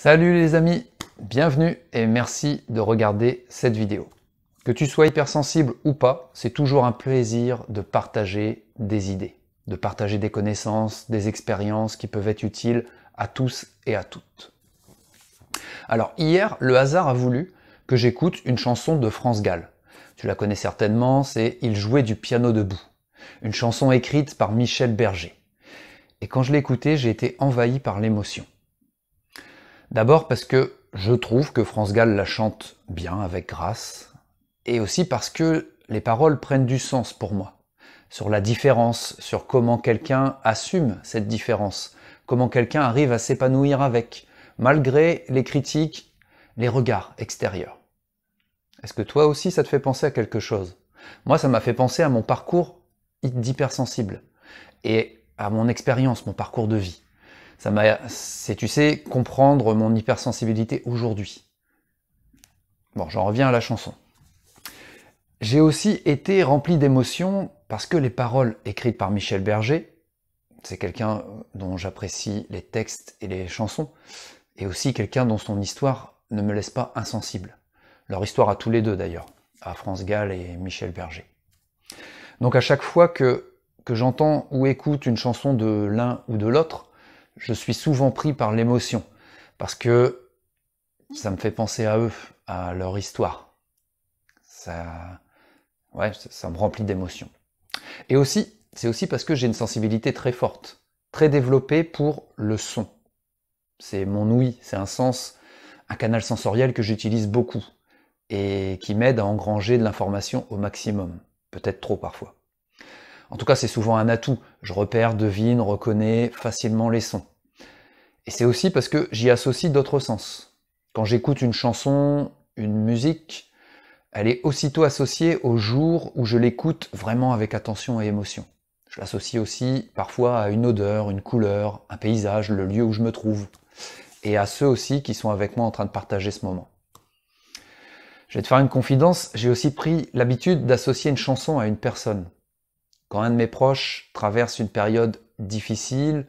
Salut les amis, bienvenue et merci de regarder cette vidéo. Que tu sois hypersensible ou pas, c'est toujours un plaisir de partager des idées, de partager des connaissances, des expériences qui peuvent être utiles à tous et à toutes. Alors hier, le hasard a voulu que j'écoute une chanson de France Gall. Tu la connais certainement, c'est « Il jouait du piano debout », une chanson écrite par Michel Berger. Et quand je l'ai écoutée, j'ai été envahi par l'émotion. D'abord parce que je trouve que France Gall la chante bien, avec grâce, et aussi parce que les paroles prennent du sens pour moi, sur la différence, sur comment quelqu'un assume cette différence, comment quelqu'un arrive à s'épanouir avec, malgré les critiques, les regards extérieurs. Est-ce que toi aussi ça te fait penser à quelque chose? Moi ça m'a fait penser à mon parcours d'hypersensible, et à mon expérience, mon parcours de vie. C'est, tu sais, comprendre mon hypersensibilité aujourd'hui. Bon, j'en reviens à la chanson. J'ai aussi été rempli d'émotions parce que les paroles écrites par Michel Berger, c'est quelqu'un dont j'apprécie les textes et les chansons, et aussi quelqu'un dont son histoire ne me laisse pas insensible. Leur histoire à tous les deux d'ailleurs, à France Gall et Michel Berger. Donc à chaque fois que j'entends ou écoute une chanson de l'un ou de l'autre, je suis souvent pris par l'émotion, parce que ça me fait penser à eux, à leur histoire. Ça me remplit d'émotions. Et aussi, c'est aussi parce que j'ai une sensibilité très forte, très développée pour le son. C'est mon ouïe, c'est un canal sensoriel que j'utilise beaucoup, et qui m'aide à engranger de l'information au maximum, peut-être trop parfois. En tout cas, c'est souvent un atout. Je repère, devine, reconnais facilement les sons. Et c'est aussi parce que j'y associe d'autres sens. Quand j'écoute une chanson, une musique, elle est aussitôt associée au jour où je l'écoute vraiment avec attention et émotion. Je l'associe aussi parfois à une odeur, une couleur, un paysage, le lieu où je me trouve. Et à ceux aussi qui sont avec moi en train de partager ce moment. Je vais te faire une confidence, j'ai aussi pris l'habitude d'associer une chanson à une personne. Quand un de mes proches traverse une période difficile,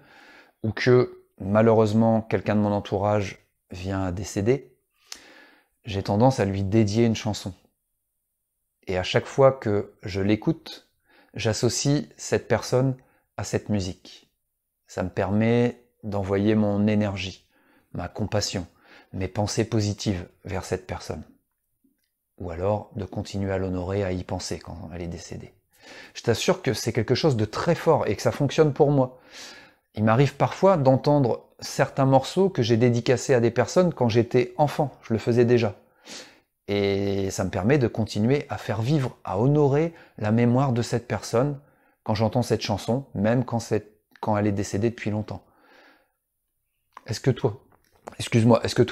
ou que malheureusement quelqu'un de mon entourage vient à décéder, j'ai tendance à lui dédier une chanson. Et à chaque fois que je l'écoute, j'associe cette personne à cette musique. Ça me permet d'envoyer mon énergie, ma compassion, mes pensées positives vers cette personne. Ou alors de continuer à l'honorer, à y penser quand elle est décédée. Je t'assure que c'est quelque chose de très fort et que ça fonctionne pour moi. Il m'arrive parfois d'entendre certains morceaux que j'ai dédicacés à des personnes quand j'étais enfant, je le faisais déjà. Et ça me permet de continuer à faire vivre, à honorer la mémoire de cette personne quand j'entends cette chanson, même quand elle est décédée depuis longtemps. Est-ce que toi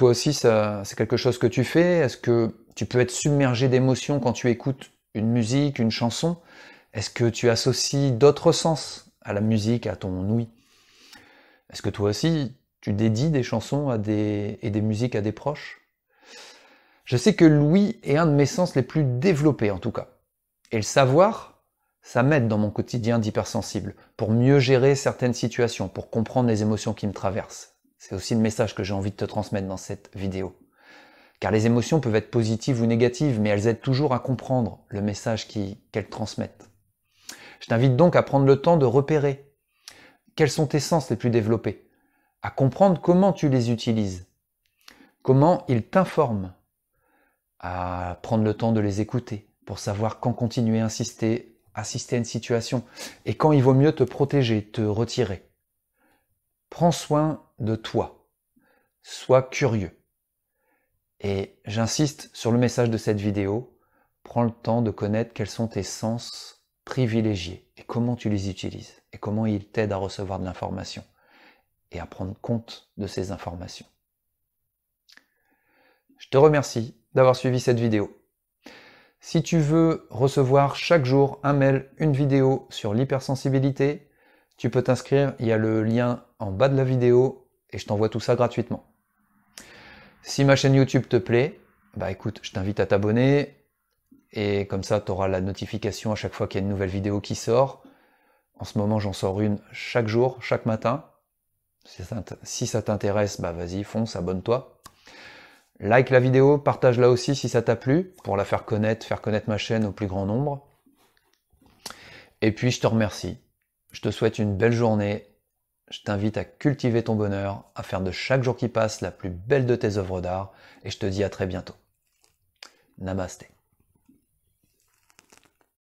aussi c'est quelque chose que tu fais? Est-ce que tu peux être submergé d'émotions quand tu écoutes une musique, une chanson? Est-ce que tu associes d'autres sens à la musique, à ton ouïe? Est-ce que toi aussi, tu dédies des chansons et des musiques à des proches? Je sais que l'ouïe est un de mes sens les plus développés en tout cas. Et le savoir, ça m'aide dans mon quotidien d'hypersensible, pour mieux gérer certaines situations, pour comprendre les émotions qui me traversent. C'est aussi le message que j'ai envie de te transmettre dans cette vidéo. Car les émotions peuvent être positives ou négatives, mais elles aident toujours à comprendre le message qu'elles transmettent. Je t'invite donc à prendre le temps de repérer quels sont tes sens les plus développés, à comprendre comment tu les utilises, comment ils t'informent, à prendre le temps de les écouter pour savoir quand continuer à assister à une situation et quand il vaut mieux te protéger, te retirer. Prends soin de toi, sois curieux. Et j'insiste sur le message de cette vidéo, prends le temps de connaître quels sont tes sens privilégiés et comment tu les utilises et comment ils t'aident à recevoir de l'information et à prendre compte de ces informations. Je te remercie d'avoir suivi cette vidéo. Si tu veux recevoir chaque jour un mail, une vidéo sur l'hypersensibilité, tu peux t'inscrire, il y a le lien en bas de la vidéo et je t'envoie tout ça gratuitement. Si ma chaîne YouTube te plaît, bah écoute, je t'invite à t'abonner et comme ça tu auras la notification à chaque fois qu'il y a une nouvelle vidéo qui sort. En ce moment j'en sors une chaque jour, chaque matin. Si ça t'intéresse, bah vas-y, fonce, abonne-toi. Like la vidéo, partage-la aussi si ça t'a plu, pour la faire connaître ma chaîne au plus grand nombre. Et puis je te remercie. Je te souhaite une belle journée. Je t'invite à cultiver ton bonheur, à faire de chaque jour qui passe la plus belle de tes œuvres d'art, et je te dis à très bientôt. Namasté.